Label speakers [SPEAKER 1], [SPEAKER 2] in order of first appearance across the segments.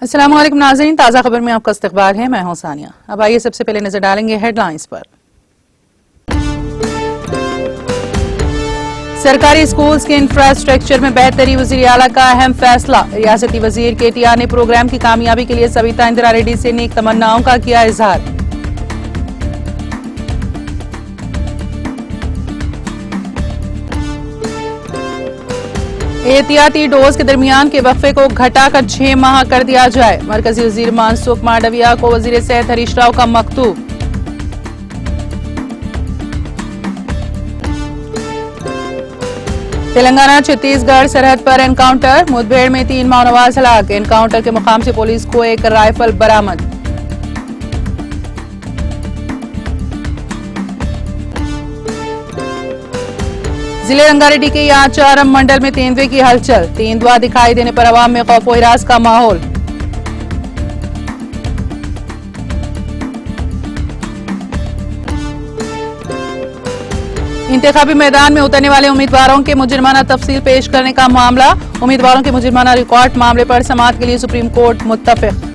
[SPEAKER 1] अस्सलाम वालेकुम नाज़रीन, ताज़ा खबर में आपका इस्तकबाल है। मैं हूं सानिया। अब आइए सबसे पहले नजर डालेंगे हेडलाइंस पर। सरकारी स्कूल्स के इंफ्रास्ट्रक्चर में बेहतरी, वज़ीर आला का अहम फैसला। रियासती वजीर KTR ने प्रोग्राम की कामयाबी के लिए सविता इंदिरा रेड्डी से नेक तमन्नाओं का किया इजहार। एहतियाती डोज के दरमियान के वक्फे को घटाकर 6 माह कर दिया जाए। मरकजी वजीर मनसुख मांडविया को वजीर सेहत हरीश राव का मकतूब। तेलंगाना छत्तीसगढ़ सरहद पर एनकाउंटर, मुठभेड़ में 3 माओनवाज हलाक। एनकाउंटर के मुकाम से पुलिस को एक राइफल बरामद। जिले रंगारेड्डी के याचारम मंडल में तेंदुए की हलचल। तेंदुआ दिखाई देने पर अवाम में खौफ व हिरास का माहौल। इंतखाबी मैदान में उतरने वाले उम्मीदवारों के मुजरिमाना तफसील पेश करने का मामला। उम्मीदवारों के मुजरिमाना रिकॉर्ड मामले पर समाअत के लिए सुप्रीम कोर्ट मुत्तफिक।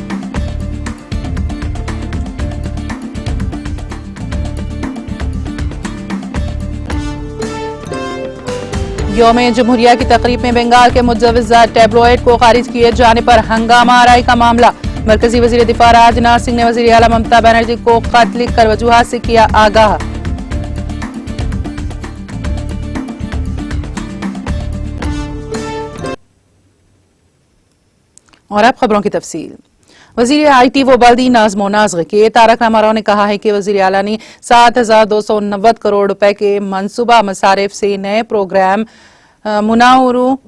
[SPEAKER 1] यौम जमहूरिया की तकरीब में बंगाल के मुजव्वज़ा टैबलॉइड को खारिज किए जाने पर हंगामा आराई का मामला। मरकजी वजीर दिफा राजनाथ सिंह ने वजीर आला ममता बनर्जी को खत लिखकर वजूहात से किया आगाह। और अब खबरों की तफसील। वजीर IT व बल्दी नाज़्म व नाज़्र के तारक रामाराव ने कहा है कि वजीर आला ने 7,290 करोड़ रुपए के मनसूबा मसारिफ से नए प्रोग्राम मुनाउरू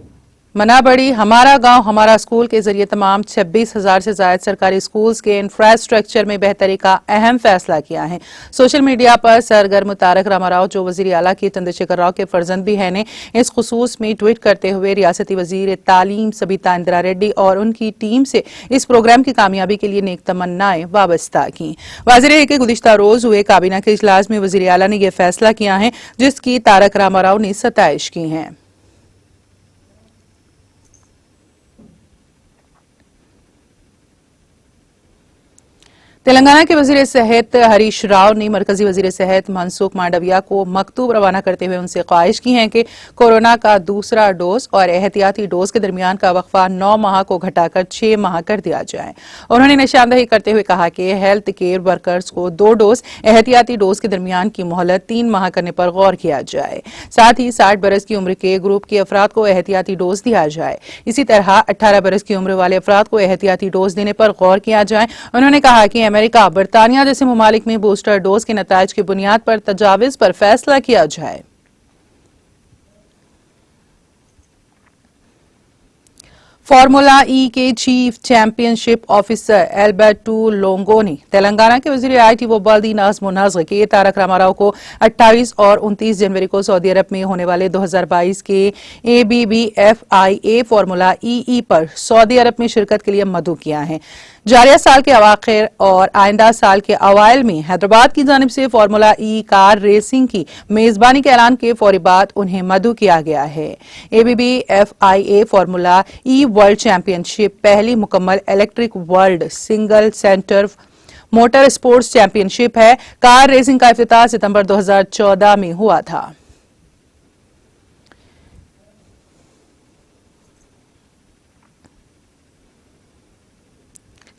[SPEAKER 1] मनाबड़ी हमारा गांव हमारा स्कूल के जरिए तमाम 26,000 से ज्यादा सरकारी स्कूल्स के इंफ्रास्ट्रक्चर में बेहतरी का अहम फैसला किया है। सोशल मीडिया पर सरगर्म तारक रामाराव, जो वजीर आला के चंद्रशेखर राव के फर्जंद भी हैं, ने इस खुसूस में ट्वीट करते हुए रियासती वजीर तालीम सविता इंदिरा रेड्डी और उनकी टीम से इस प्रोग्राम की कामयाबी के लिए नेक तमन्नाएं वाबस्ता की। वाज़ेह है कि गुज़िश्ता रोज हुए काबीना के इजलास में वजीर आला ने यह फैसला किया है, जिसकी तारक रामाराव ने सताइश की है। तेलंगाना के वजीर सेहत हरीश राव ने मरकजी वजीर सेहत मनसुख मांडविया को मकतूब रवाना करते हुए उनसे ख्वाहिश की है कि कोरोना का दूसरा डोज और एहतियाती डोज के दरमियान का वक्फा 9 माह को घटाकर 6 माह कर दिया जाए। उन्होंने निशानदही करते हुए कहा कि हेल्थ केयर वर्कर्स को 2 डोज एहतियाती डोज के दरमियान की मोहलत 3 माह करने पर गौर किया जाए। साथ ही 60 बरस की उम्र के ग्रुप के अफराद को एहतियाती डोज दिया जाए। इसी तरह 18 बरस की उम्र वाले अफराद को एहतियाती डोज देने पर गौर किया जाए। उन्होंने कहा कि अमेरिका, बरतानिया जैसे ममालिक में बूस्टर डोज के नताइज की बुनियाद पर तजावीज पर फैसला किया जाए। फार्मूला ई के चीफ चैंपियनशिप ऑफिसर एल्बर्टो लोंगो ने तेलंगाना के वजीर IT व बल्दी नाज़्म व नाज़्र के तारक रामाराव को 28 और 29 जनवरी को सऊदी अरब में होने वाले 2022 के ABBFIA फार्मूला EE पर सऊदी अरब में शिरकत के लिए मदऊ किया है। जारिया साल के अवाखिर और आइंदा साल के अवाइल में हैदराबाद की जानिब से फार्मूला ई कार रेसिंग की मेजबानी के ऐलान के फौरी बाद उन्हें मदऊ किया गया है। ABBFIA फार्मूला ई वर्ल्ड चैंपियनशिप पहली मुकम्मल electric world single centre motor sports championship है। कार रेसिंग का इफ्तिताह सितंबर 2014 में हुआ था।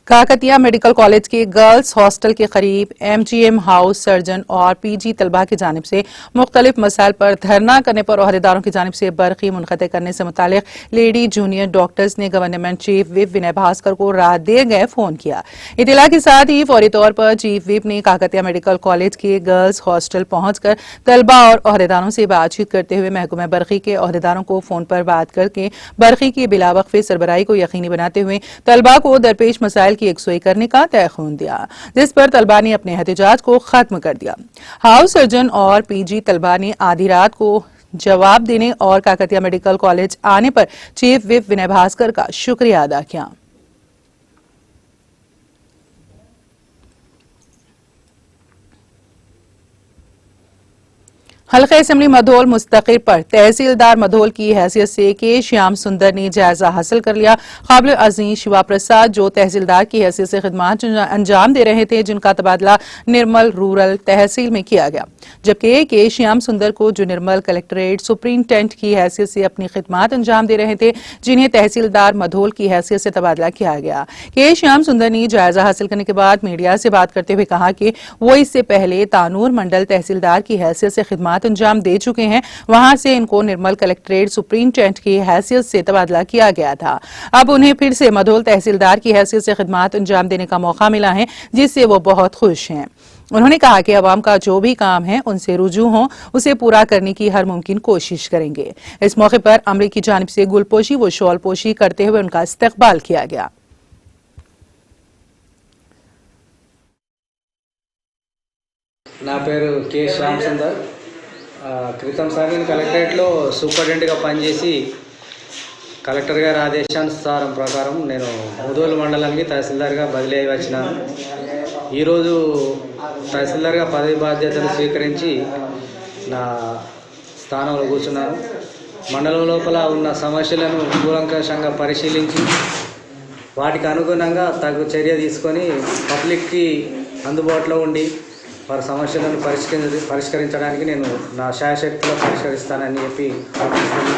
[SPEAKER 1] काकतिया मेडिकल कॉलेज के गर्ल्स हॉस्टल के करीब MGM हाउस सर्जन और PG तलबा की जानिब से मुख्तलिफ मसाइल पर धरना करने पर अहदेदारों की जानिब से बरक़ी मुनक़ते करने से मुतालिक लेडी जूनियर डॉक्टर्स ने गवर्नमेंट चीफ विप विनय भास्कर को रात देर गए फोन किया। इत्तला के साथ ही फौरी तौर पर चीफ विप ने काकतिया मेडिकल कॉलेज के गर्ल्स हॉस्टल पहुंचकर तलबा और अहदेदारों से बातचीत करते हुए महकमा बरक़ी के अहदेदारों को फोन पर बात करके बरक़ी की बिलावक्फे सरबराही को यकीनी बनाते हुए तलबा को दरपेश मसाइल की यकसुई करने का तयखून दिया, जिस पर तलबा ने अपने एहतजाज को खत्म कर दिया। हाउस सर्जन और PG तलबा ने आधी रात को जवाब देने और काकतिया मेडिकल कॉलेज आने पर चीफ विप विनय भास्कर का शुक्रिया अदा किया। हल्का असेंबली मधोल मुस्तकिल पर तहसीलदार मधोल की हैसियत से के श्याम सुंदर ने जायजा हासिल कर लिया। काबिल अजीज शिवा प्रसाद जो तहसीलदार की हैसियत से खिदमत अंजाम दे रहे थे, जिनका तबादला निर्मल रूरल तहसील में किया गया, जबकि के श्याम सुंदर को जो निर्मल कलेक्ट्रेट सुप्रिंटेंडेंट की हैसियत से अपनी खिदमत अंजाम दे रहे थे, जिन्हें तहसीलदार मधोल की हैसियत से तबादला किया गया। के श्याम सुंदर ने जायजा हासिल करने के बाद मीडिया से बात करते हुए कहा कि वो इससे पहले तानूर मंडल तहसीलदार की हैसियत से खिदमत अंजाम दे चुके हैं, वहां से इनको निर्मल कलेक्ट्रेट सुप्रिंटेंडेंट की हैसियत से तबादला किया गया था। अब उन्हें फिर से मधोल तहसीलदार की हैसियत से खिदमत अंजाम देने का मौका मिला है, जिससे वो बहुत खुश हैं। उन्होंने कहा कि अवाम का जो भी काम है उनसे रुजू हो, उसे पूरा करने की हर मुमकिन कोशिश करेंगे। इस मौके पर अमले की जानिब से गुलपोशी व शॉलपोशी करते हुए उनका इस्तकबाल किया गया।
[SPEAKER 2] నా పేరు కే శ్యామ్ సుందర్. క్రితం సారి కలెక్టరేట్లో సూపరింటెండెంట్గా పనిచేసి కలెక్టర్ గారి ఆదేశానుసారం ప్రకారం నేను ముదోలు మండలానికి తహసీల్దార్గా బదిలీ అయి వచ్చినాను. ఈరోజు తహసీల్దార్గా పదవి బాధ్యతలు స్వీకరించి నా స్థానంలో కూర్చున్నాను. మండలం లోపల ఉన్న సమస్యలను కూలంకషంగా పరిశీలించి వాటికి అనుగుణంగా తగు చర్య తీసుకొని పబ్లిక్కి అందుబాటులో ఉండి వారి సమస్యలను పరిష్కరించడానికి నేను నా శాయశక్తిలో పరిష్కరిస్తానని చెప్పి ఆశిస్తున్నాను.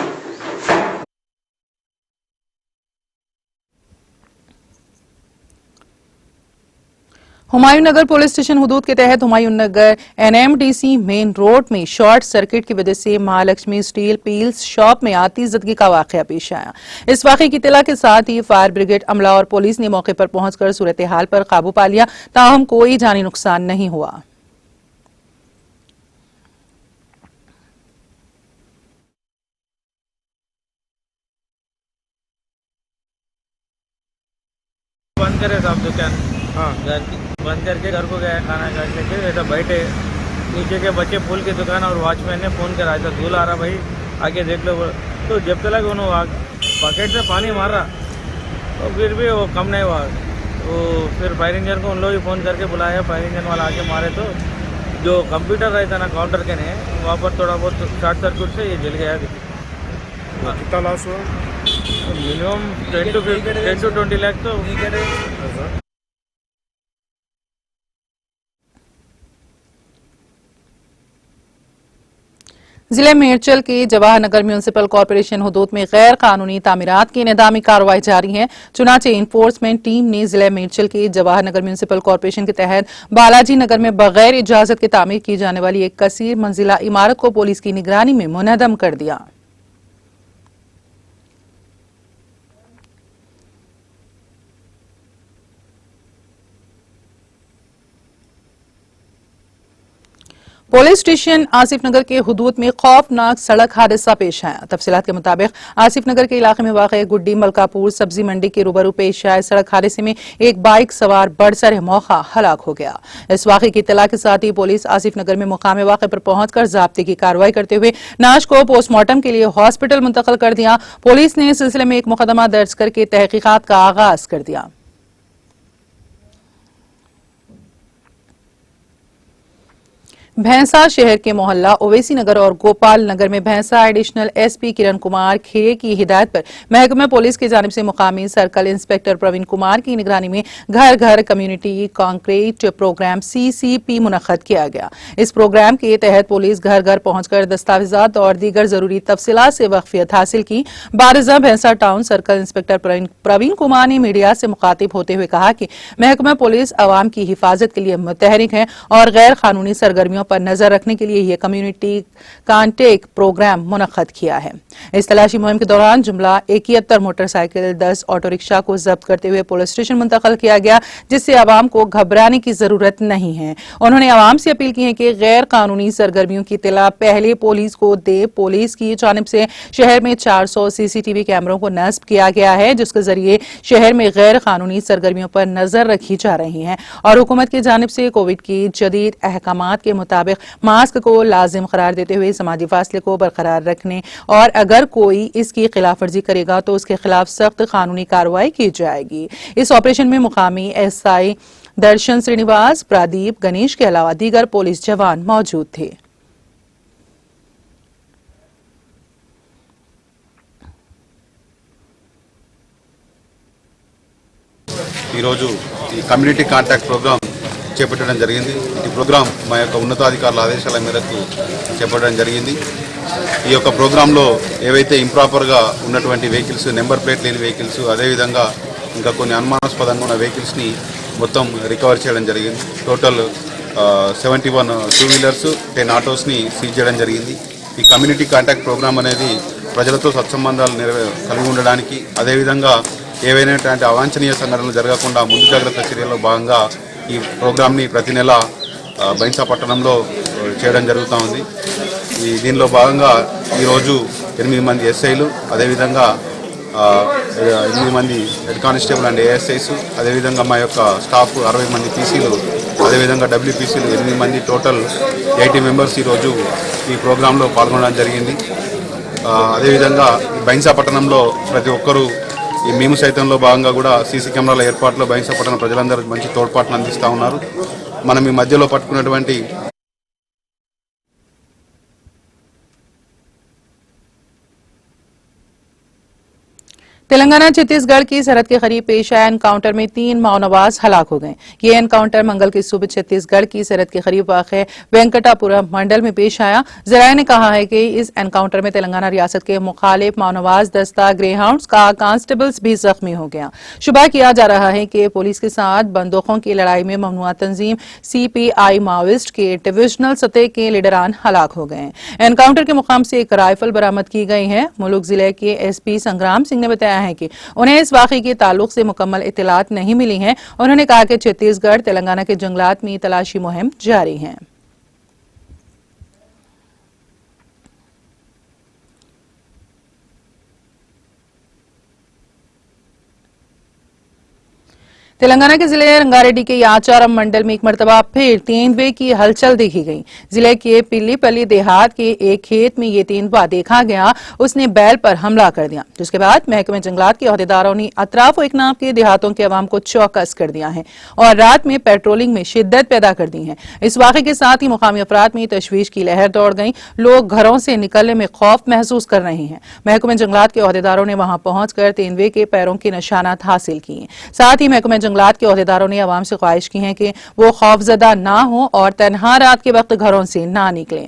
[SPEAKER 1] हुमायूं नगर पुलिस स्टेशन हुदूद के तहत हुमायूं नगर एनएमडीसी मेन रोड में शॉर्ट सर्किट की वजह से महालक्ष्मी स्टील पील्स शॉप में आतिशज़दगी का वाकया पेश आया। इस वाकये की इत्तला के साथ ही फायर ब्रिगेड, अमला और पुलिस ने मौके पर पहुंचकर सूरत हाल पर काबू पा लिया, ताहम कोई जानी नुकसान नहीं हुआ।
[SPEAKER 3] बंद करे साहब दुकान, घर की बंद करके घर को गया खाना खा के, ऐसा बैठे नीचे के बच्चे फूल की दुकान और वॉचमैन ने फ़ोन करा था, धूल आ रहा भाई आके देख लो। तो जब तक उन्होंने बकेट से पानी मारा तो फिर भी वो कम नहीं हुआ। तो फिर फायर इंजन को उन लोग ही फ़ोन करके बुलाया, फायर इंजन वाला आके मारे तो जो कंप्यूटर रहता ना काउंटर के ने वहाँ पर थोड़ा बहुत शॉर्ट सर्किट से ये जल गया।
[SPEAKER 4] कितना लॉस हुआ?
[SPEAKER 3] मिनिमम 10 to 20 लाख तो
[SPEAKER 1] जिले मेरचल के जवाहर नगर म्यूनिसिपल कॉरपोरेशन हुदूद में गैर कानूनी तामीरात की निदामी कार्रवाई जारी है। चुनाचे इन्फोर्समेंट टीम ने जिले मेरचल के जवाहर नगर म्यूनिसिपल कॉरपोरेशन के तहत बालाजी नगर में बगैर इजाजत के तामीर की जाने वाली एक कसीर मंजिला इमारत को पुलिस की निगरानी में मुनहदम कर दिया। पुलिस स्टेशन आसिफ नगर के हुदूद में खौफनाक सड़क हादसा पेश आया। तफसीलात के मुताबिक आसिफ नगर के इलाके में वाक़ गुड्डी मलकापुर सब्जी मंडी के रूबरू पेश आए सड़क हादसे में एक बाइक सवार बड़सर मौका हलाक हो गया। इस वाक़े की इत्तला के साथ ही पुलिस आसिफ नगर में मुकाम वाक़े पर पहुंचकर ज़ाब्ते की कार्रवाई करते हुए नाश को पोस्टमार्टम के लिए हॉस्पिटल मुंतकिल कर दिया। पुलिस ने इस सिलसिले में एक मुकदमा दर्ज करके तहकीकात का आगाज कर दिया। भैंसा शहर के मोहल्ला ओवैसी नगर और गोपाल नगर में भैंसा एडिशनल एसपी किरण कुमार खीरे की हिदायत पर महकमा पुलिस की जानिब से मुकामी सर्कल इंस्पेक्टर प्रवीण कुमार की निगरानी में घर घर कम्युनिटी कॉन्क्रीट प्रोग्राम CCP मुनक्कद किया गया। इस प्रोग्राम के तहत पुलिस घर घर पहुंचकर दस्तावेजात और दीगर जरूरी तफसीलात से वाकफियत हासिल की। बारिजा Bhainsa town circle inspector Praveen Kumar ने मीडिया से मुखातिब होते हुए कहा कि महकमा पुलिस अवाम की हिफाजत के लिए मुतहरिक है और गैर कानूनी सरगर्मियों पर नजर रखने के लिए यह कम्युनिटी कांटेक्ट प्रोग्राम मुनक्कद किया है। इस तलाशी मुहिम के दौरान जुमला 71 मोटरसाइकिल 10 ऑटो रिक्शा को जब्त करते हुए पुलिस स्टेशन मुंतकिल किया गया, जिससे आवाम को घबराने की जरूरत नहीं है। उन्होंने आवाम से अपील की है कि गैर कानूनी सरगर्मियों की इत्तला पहले पुलिस को दे। पुलिस की जानिब से शहर में 400 CCTV कैमरों को नस्ब किया गया है, जिसके जरिए शहर में गैर कानूनी सरगर्मियों पर नजर रखी जा रही है और हुकूमत की जानिब से कोविड की जदीद अहकामात के मुताबिक मास्क को लाजिम करार देते हुए समाजी फासले को बरकरार रखने और अगर कोई इसकी खिलाफ वर्जी करेगा तो उसके खिलाफ सख्त कानूनी कार्रवाई की जाएगी। इस ऑपरेशन में मुकामी SI दर्शन श्रीनिवास, प्रादीप, गणेश के अलावा दीगर पुलिस जवान मौजूद थे।
[SPEAKER 5] ఈరోజు ఈ కమ్యూనిటీ కాంటాక్ట్ ప్రోగ్రాం చేపట్టడం జరిగింది. ఈ ప్రోగ్రాం మా యొక్క ఉన్నతాధికారుల ఆదేశాల మేరకు చేపట్టడం జరిగింది. ఈ యొక్క ప్రోగ్రాంలో ఏవైతే ఇంప్రాపర్గా ఉన్నటువంటి వెహికల్స్, నెంబర్ ప్లేట్ లేని వెహికల్స్, అదేవిధంగా ఇంకా కొన్ని అనుమానాస్పదంగా ఉన్న వెహికల్స్ని మొత్తం రికవర్ చేయడం జరిగింది. టోటల్ 71 టూ వీలర్స్, 10 ఆటోస్ని సీజ్ చేయడం జరిగింది. ఈ కమ్యూనిటీ కాంటాక్ట్ ప్రోగ్రాం అనేది ప్రజలతో సత్సంబంధాలు కలిగి ఉండడానికి, అదేవిధంగా ఏవైనటువంటి అవాంఛనీయ సంఘటనలు జరగకుండా ముందు జాగ్రత్త చర్యల్లో భాగంగా ఈ ప్రోగ్రామ్ని ప్రతి నెల బైన్సా పట్టణంలో చేయడం జరుగుతూ ఉంది. దీనిలో భాగంగా ఈరోజు 8 మంది ఎస్ఐలు, అదేవిధంగా 8 మంది హెడ్ కానిస్టేబుల్ అండ్ ఏఎస్ఐస్, అదేవిధంగా మా యొక్క స్టాఫ్ 60 మంది పీసీలు, అదేవిధంగా డబ్ల్యూపీసీలు 8 మంది, టోటల్ 80 మెంబర్స్ ఈరోజు ఈ ప్రోగ్రాంలో పాల్గొనడం జరిగింది. అదేవిధంగా ఈ బైన్సా పట్టణంలో ప్రతి ఒక్కరూ ఈ మేము సైతంలో భాగంగా కూడా సీసీ కెమెరాల ఏర్పాట్లో బైన్సా పట్టణ ప్రజలందరూ మంచి తోడ్పాటును అందిస్తూ ఉన్నారు. మనం ఈ మధ్యలో పట్టుకున్నటువంటి
[SPEAKER 1] तेलंगाना छत्तीसगढ़ की सरहद के करीब पेश आए एनकाउंटर में 3 माओनवाज हलाक हो गए। ये एनकाउंटर मंगल के सुबह छत्तीसगढ़ की सरहद के करीब वाक़े वेंकटापुरम मंडल में पेश आया। जराये ने कहा है कि इस एनकाउंटर में तेलंगाना रियासत के मुखालिफ माओनवाज दस्ता ग्रेहाउंड्स का कांस्टेबल्स भी जख्मी हो गया। शुबा किया जा रहा है कि पुलिस के साथ बंदूकों की लड़ाई में ममनुआ तंजीम सीपीआई माओइस्ट के डिविजनल सतह के लीडरान हलाक हो गए। एनकाउंटर के मुकाम से एक राइफल बरामद की गई है। मुलुक जिले के एसपी संग्राम सिंह ने बताया है कि उन्हें इस वाक़े के ताल्लुक से मुकम्मल इत्तलात नहीं मिली हैं। उन्होंने कहा कि छत्तीसगढ़ तेलंगाना के जंगलात में तलाशी मुहिम जारी है। तेलंगाना के जिले रंगारेड्डी के याचारम मंडल में एक मरतबा फिर तेंदुए की हलचल देखी गई। जिले के पिल्लीपल्ली देहात के एक खेत में ये तेंदुआ देखा गया। उसने बैल पर हमला कर दिया, जिसके बाद महकमे जंगलात के अहदेदारों ने अतराफ एक नाम के देहातों के अवाम को चौकस कर दिया है और रात में पेट्रोलिंग में शिद्दत पैदा कर दी है। इस वाक़े के साथ ही मुकामी अफराद में तशवीश की लहर दौड़ गई। लोग घरों से निकलने में खौफ महसूस कर रहे हैं। महकमे जंगलात के अहदेदारों ने वहां पहुंचकर तेंदुए के पैरों के निशानात हासिल किए। साथ ही महकमे जंगलात के अहदेदारों ने अवाम से ख्वाहिश की है कि वो खौफजदा ना हो और तन्हा रात के वक्त घरों से ना निकलें।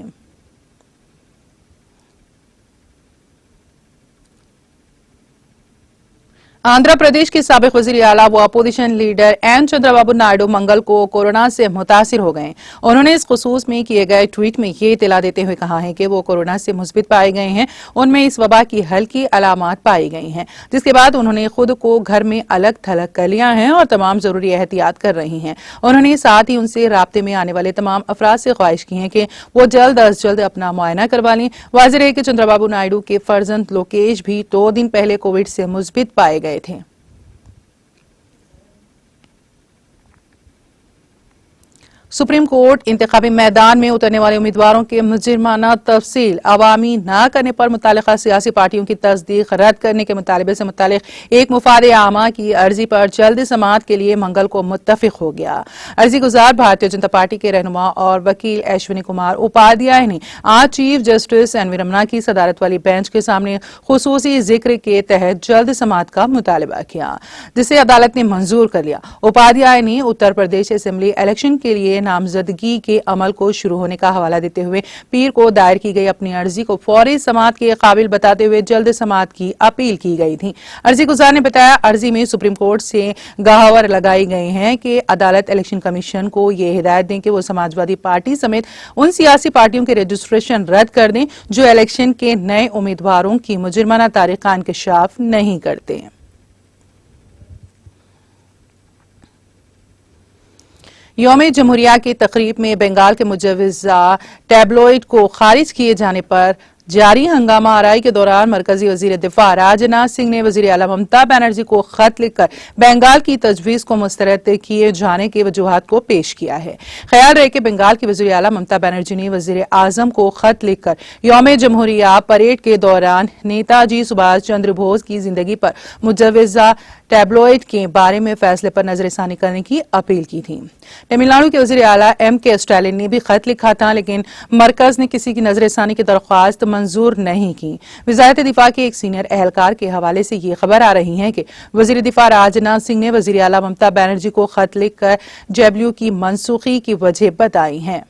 [SPEAKER 1] आंध्र प्रदेश के साबिक वज़ीर आला व opposition leader N Chandrababu Naidu मंगल को कोरोना से मुतासिर हो गए। उन्होंने इस खुसूस में किए गए ट्वीट में ये इत्तला देते हुए कहा है कि वो कोरोना से मुस्बित पाए गए हैं। उनमें इस वबा की हल्की अलामात पाई गई हैं, जिसके बाद उन्होंने खुद को घर में अलग थलग कर लिया है और तमाम जरूरी एहतियात कर रही हैं। उन्होंने साथ ही उनसे राब्ते में आने वाले तमाम अफराद से ख्वाहिश की है कि वो जल्द अज जल्द अपना मुआयना करवा लें। वाज़िर है कि चंद्रबाबू नायडू के फर्जंद लोकेश भी 2 दिन पहले कोविड से मुस्बित पाए गए थे। सुप्रीम कोर्ट इंतखाबी मैदान में उतरने वाले उम्मीदवारों के मुजरिमाना तफसील अवामी न करने पर मुतालिका सियासी पार्टियों की तस्दीक रद्द करने के मुतालबे से मुतालिक एक मुफादे आमा की अर्जी पर जल्द समाअत के लिए मंगल को मुत्तफिक हो गया। अर्जी गुजार भारतीय जनता पार्टी के रहनुमा और वकील अश्विनी कुमार उपाध्याय ने आज chief justice N V Ramana की सदारत वाली बेंच के सामने खुसूसी जिक्र के तहत जल्द समाअत का मुतालबा किया, जिसे अदालत ने मंजूर कर लिया। उपाध्याय ने उत्तर प्रदेश असेंबली इलेक्शन के लिए नामजदगी के अमल को शुरू होने का हवाला देते हुए पीर को दायर की गई अपनी अर्जी को फौरी समाअत के काबिल बताते हुए जल्द समाअत की अपील की गई थी। अर्जी गुजार ने बताया, अर्जी में सुप्रीम कोर्ट से गवाह लगाई गई है कि अदालत इलेक्शन कमीशन को ये हिदायत दें कि वो समाजवादी पार्टी समेत उन सियासी पार्टियों के रजिस्ट्रेशन रद्द कर दें जो इलेक्शन के नए उम्मीदवारों की मुजरिमाना तारीख का इंकशाफ नहीं करते। यौम जमहूरिया की तकरीब में बंगाल के मुजव्वज़ा टैबलॉइड को खारिज किए जाने पर जारी हंगामा आराई के दौरान मरकजी वजीर दिफा राजनाथ सिंह ने वजीर आला ममता बनर्जी को खत लिखकर बंगाल की तजवीज को मुस्तरद किए जाने की वजूहात को पेश किया है। ख्याल रहे कि बंगाल की वजीर आला ममता बनर्जी ने वजीर आजम को खत लिखकर यौम जमहूरिया परेड के दौरान नेताजी सुभाष चंद्र बोस की जिंदगी पर मुजव्वज़ा टैबलॉइड के बारे में फैसले पर नजरसानी करने की अपील की थी। तमिलनाडु के वजीर आला एम के स्टालिन ने भी खत लिखा था, लेकिन मरकज ने किसी की नजरसानी की दरख्वास्त मंजूर नहीं की। वजारत दिफा के एक सीनियर एहलकार के हवाले से ये खबर आ रही है कि वजीर दिफा राजनाथ सिंह ने वजीर आला ममता बनर्जी को खत लिखकर जेबीयू की मनसूखी की वजह बताई है।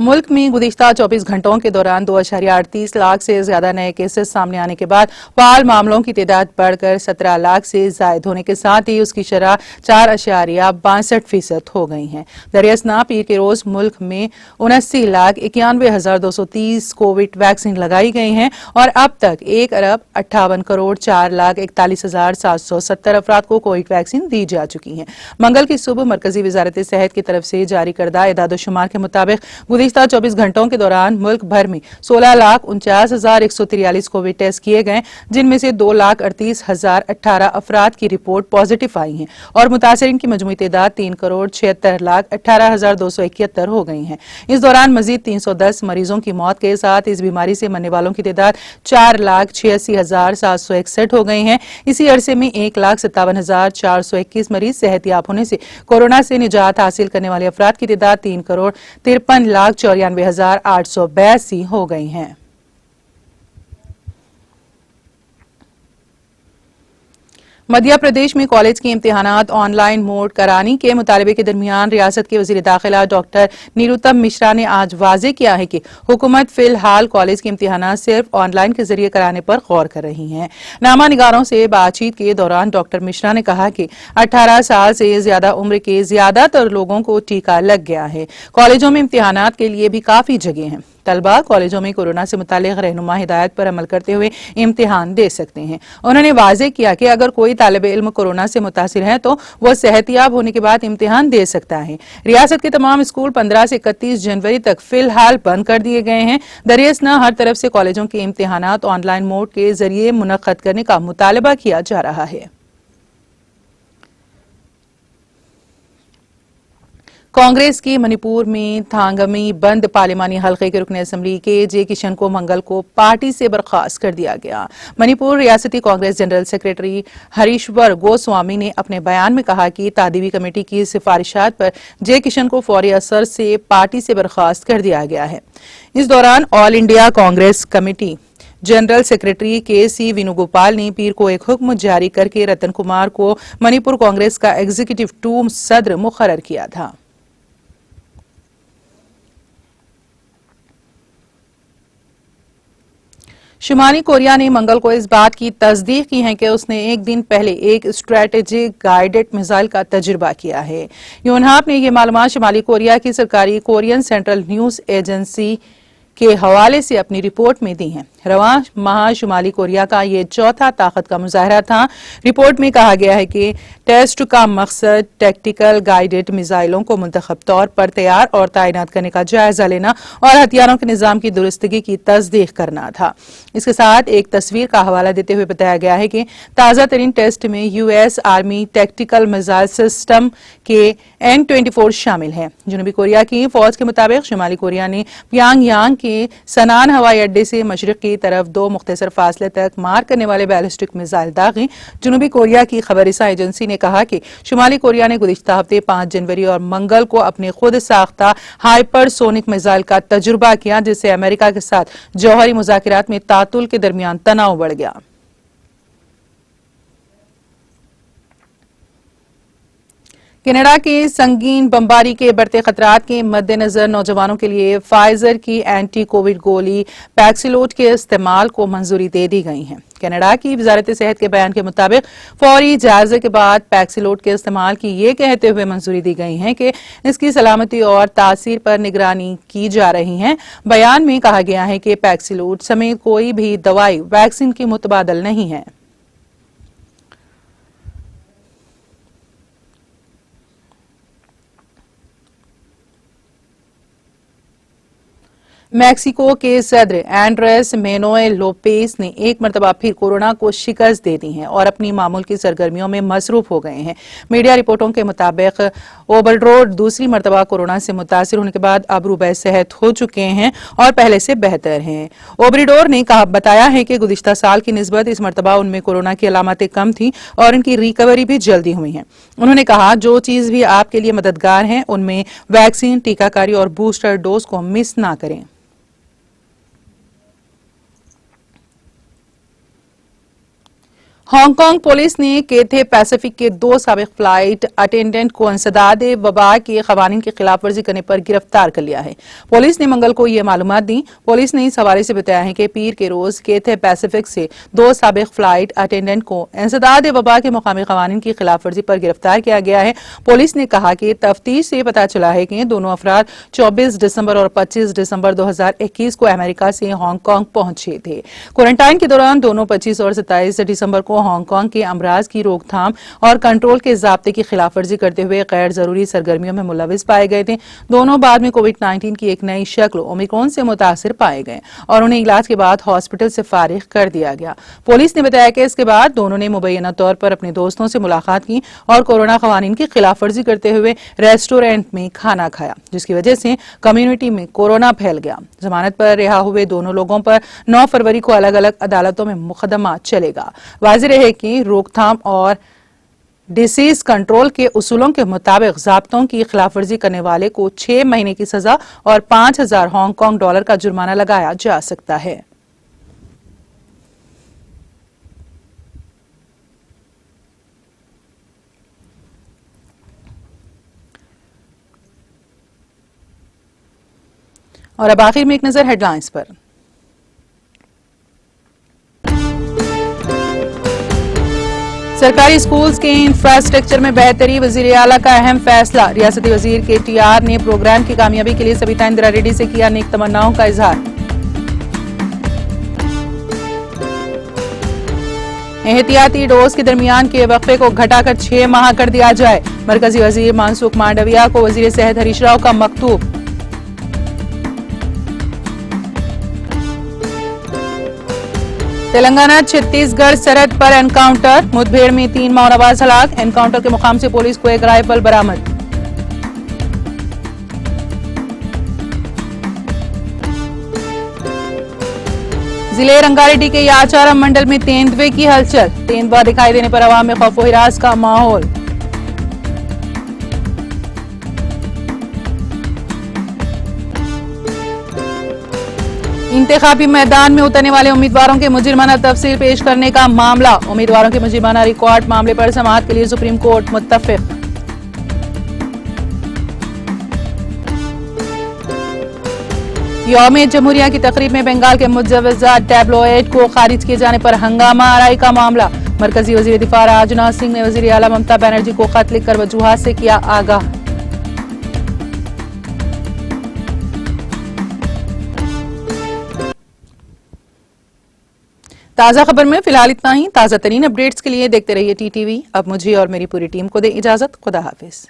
[SPEAKER 1] मुल्क में गुज़िश्ता 24 घंटों के दौरान 2.38 लाख से ज्यादा नए केसेस सामने आने के बाद फाल मामलों की तादाद बढ़कर 17 लाख से जायद होने के साथ ही उसकी शरह 4.62% हो गई है। दरियासना पीर के रोज मुल्क में 79,91,230 कोविड वैक्सीन लगाई गई हैं और अब तक 1,58,04,41,770 अफराद को कोविड वैक्सीन दी जा चुकी है। मंगल की सुबह मरकजी वजारत सेहत की तरफ से जारी करदा एदाद-ओ-शुमार के मुताबिक गुज़िश्ता 24 घंटों के दौरान मुल्क भर में 16,49,143 कोविड टेस्ट किए गए, जिनमें से 2,38,018 अफराद की रिपोर्ट पॉजिटिव आई है और मुतासरीन की मजमूई तादाद 3,76,18,271 हो गई है। इस दौरान मजीद 310 मरीजों की मौत के साथ इस बीमारी से मरने वालों की तादाद 4,86,761 हो गई है। इसी अरसे में 1,57,421 मरीज सेहतियाब होने से कोरोना से निजात हासिल करने वाले अफराद की तादाद 3,53,94,882 हो गई है। मध्य प्रदेश में कॉलेज के इम्तिहानात ऑनलाइन मोड कराने के मुतालबे के दरमियान रियासत के वजीर दाखिला डॉक्टर निरुतम मिश्रा ने आज वाजे किया है कि हुकूमत फिलहाल कॉलेज के इम्तिहानात सिर्फ ऑनलाइन के जरिए कराने पर गौर कर रही है। नामा निगारों से बातचीत के दौरान डॉक्टर मिश्रा ने कहा कि 18 साल से ज्यादा उम्र के ज्यादातर लोगों को टीका लग गया है। कॉलेजों में इम्तिहानात के लिए भी काफी जगह है। तलबा कॉलेजों में कोरोना से मुतालिक रहनुमा हिदायत पर अमल करते हुए इम्तिहान दे सकते हैं। उन्होंने वाजे किया कि अगर कोई तालिब इल्म कोरोना से मुतासिर है तो वह सेहतियाब होने के बाद इम्तिहान दे सकता है। रियासत के तमाम स्कूल 15 से 31 जनवरी तक फिलहाल बंद कर दिए गए हैं। दरियासना हर तरफ से कॉलेजों के इम्तिहानात ऑनलाइन मोड के जरिए मुनक्कद करने का मुतालबा किया जा रहा है। कांग्रेस की मणिपुर में थांगमी बंद पार्लिमानी हल्के के रुकन असम्बली के जे किशन को मंगल को पार्टी से बर्खास्त कर दिया गया। मणिपुर रियासती कांग्रेस जनरल सेक्रेटरी हरीश्वर गोस्वामी ने अपने बयान में कहा कि तादीबी कमेटी की सिफारिशात पर जे किशन को फौरी असर से पार्टी से बर्खास्त कर दिया गया है। इस दौरान all India Congress committee general secretary KC. Venugopal ने पीर को एक हुक्म जारी करके रतन कुमार को मणिपुर कांग्रेस का एग्जीक्यूटिव 2 सदर मुकर्रर किया था। शुमाली कोरिया ने मंगल को इस बात की तस्दीक की है कि उसने एक दिन पहले एक स्ट्रेटेजिक गाइडेड मिसाइल का तजुर्बा किया है। योनहाप ने यह मालूमात शुमाली कोरिया की सरकारी कोरियन सेंट्रल न्यूज एजेंसी के हवाले से अपनी रिपोर्ट में दी है। रवां माह शुमाली कोरिया का ये चौथा ताकत का मुजाहरा था। रिपोर्ट में कहा गया है कि टेस्ट का मकसद टैक्टिकल गाइडेड मिसाइलों को मुंतखब तौर पर तैयार और तैनात करने का जायजा लेना और हथियारों के निजाम की दुरुस्तगी की तस्दीक करना था। इसके साथ एक तस्वीर का हवाला देते हुए बताया गया है कि ताज़ा तरीन टेस्ट में US army tactical missile system के N-24 शामिल है। जनूबी कोरिया की फौज के मुताबिक शुमाली कोरिया ने प्यांगयांग के सनान हवाई अड्डे से मशरक की तरफ 2 मुख्तसर फासले तक मार करने वाले बैलिस्टिक मिसाइल दागे। जनूबी कोरिया की खबररसा एजेंसी ने कहा कि शुमाली कोरिया ने गुज़िश्ता हफ्ते 5 जनवरी और मंगल को अपने खुद साख्ता हाइपरसोनिक मिसाइल का तजुर्बा किया, जिससे अमेरिका के साथ जौहरी मुज़ाकरात में तातुल के दरमियान तनाव बढ़ गया। कनाडा के संगीन बमबारी के बढ़ते खतरात के मद्देनजर नौजवानों के लिए फाइजर की एंटी कोविड गोली पैक्सिलोड के इस्तेमाल को मंजूरी दे दी गई है। कनाडा की वजारत सेहत के बयान के मुताबिक फौरी जायजे के बाद पैक्सिलोड के इस्तेमाल की ये कहते हुए मंजूरी दी गई है कि इसकी सलामती और तासीर पर निगरानी की जा रही है। बयान में कहा गया है कि पैक्सिलोड समेत कोई भी दवाई वैक्सीन की मुतबादल नहीं है। मैक्सिको के सदर एंड्रेस मेनोएल लोपेस ने एक मरतबा फिर कोरोना को शिकस्त दे दी है और अपनी मामूल की सरगर्मियों में मसरूफ हो गए हैं। मीडिया रिपोर्टों के मुताबिक ओबरडोर दूसरी मरतबा कोरोना से मुतासिर होने के बाद अब रुबे सेहत हो चुके हैं और पहले से बेहतर हैं। ओबरडोर ने बताया है कि गुज़िश्ता साल की निस्बत इस मरतबा उनमें कोरोना की अलामतें कम थी और उनकी रिकवरी भी जल्दी हुई है। उन्होंने कहा, जो चीज भी आपके लिए मददगार है उनमें वैक्सीन, टीकाकारी और बूस्टर डोज को मिस ना करें। हांगकांग पुलिस ने केथे पैसिफिक के 2 साबिक फ्लाइट अटेंडेंट को इंसदाद वबा के खवानीन की खिलाफ वर्जी करने पर गिरफ्तार कर लिया है। पुलिस ने मंगल को ये मालूमात दी। पुलिस ने इस हवाले से बताया है कि पीर के रोज केथे पैसिफिक से 2 साबिक फ्लाइट अटेंडेंट को इंसदाद वबा के मुकामी खवानीन की खिलाफ वर्जी पर गिरफ्तार किया गया है। पुलिस ने कहा कि तफ्तीश से पता चला है कि दोनों अफराद 24 दिसंबर और 25 दिसंबर 2021 को अमेरिका से हांगकांग पहुंचे थे। क्वारंटाइन के दौरान दोनों 25 और 27 दिसंबर को हांगकांग के अमराज की रोकथाम और कंट्रोल के ज़ाब्ते की खिलाफवर्जी करते हुए गैर जरूरी सरगर्मियों में मुलविस पाए गए थे। दोनों बाद में कोविड-19 की एक नई शक्ल ओमिक्रॉन से मुतासिर पाए गए और उन्हें इलाज के बाद हॉस्पिटल से फारिग कर दिया गया। पुलिस ने बताया कि इसके बाद दोनों ने मुबैना तौर पर अपने दोस्तों से मुलाकात की और कोरोना कवानीन की खिलाफवर्जी करते हुए रेस्टोरेंट में खाना खाया, जिसकी वजह से कम्युनिटी में कोरोना फैल गया। जमानत पर रिहा हुए दोनों लोगों पर 9 फरवरी को अलग अलग अदालतों में मुकदमा चलेगा। वाज़ेह है कि रोकथाम और डिसीज कंट्रोल के उसूलों के मुताबिक ज़ाब्तों की खिलाफवर्जी करने वाले को 6 महीने की सजा और 5,000 हांगकांग डॉलर का जुर्माना लगाया जा सकता है। और अब आखिर में एक नजर हेडलाइंस पर। सरकारी स्कूल्स के इंफ्रास्ट्रक्चर में बेहतरी, वजीर आला का अहम फैसला। रियासती वजीर KTR ने प्रोग्राम की कामयाबी के लिए सविता इंदिरा रेड्डी से किया नेक तमन्नाओं का इजहार। एहतियाती डोज के दरमियान के वक्फे को घटाकर 6 माह कर दिया जाए। मरकजी वजीर मनसुख मांडविया को वजीर सेहत हरीश राव का मकतूब। तेलंगाना छत्तीसगढ़ सरहद पर एनकाउंटर, मुठभेड़ में 3 माओनवाज हलाक। एनकाउंटर के मुकाम से पुलिस को एक राइफल बरामद। जिले रंगारेड्डी के याचारम मंडल में तेंदुए की हलचल। तेंदुआ दिखाई देने पर अवाम में खौफ व हिरास का माहौल। इंतखाबी मैदान में उतरने वाले उम्मीदवारों के मुजरिमाना तफसील पेश करने का मामला। उम्मीदवारों के मुजरिमाना रिकॉर्ड मामले पर समाअत के लिए सुप्रीम कोर्ट मुत्तफिक। यौम जमहूरिया की तकरीब में बंगाल के मुजव्वजा टैबलोइड को खारिज किए जाने पर हंगामा आराई का मामला। मरकजी वजीर दिफा राजनाथ सिंह ने वजीर आला ममता बनर्जी को खत लिखकर वजूहात से किया आगाह। ताज़ा खबर में फिलहाल इतना ही। ताज़ा तरीन अपडेट्स के लिए देखते रहिए TTV। अब मुझे और मेरी पूरी टीम को दे इजाजत। खुदा हाफिज।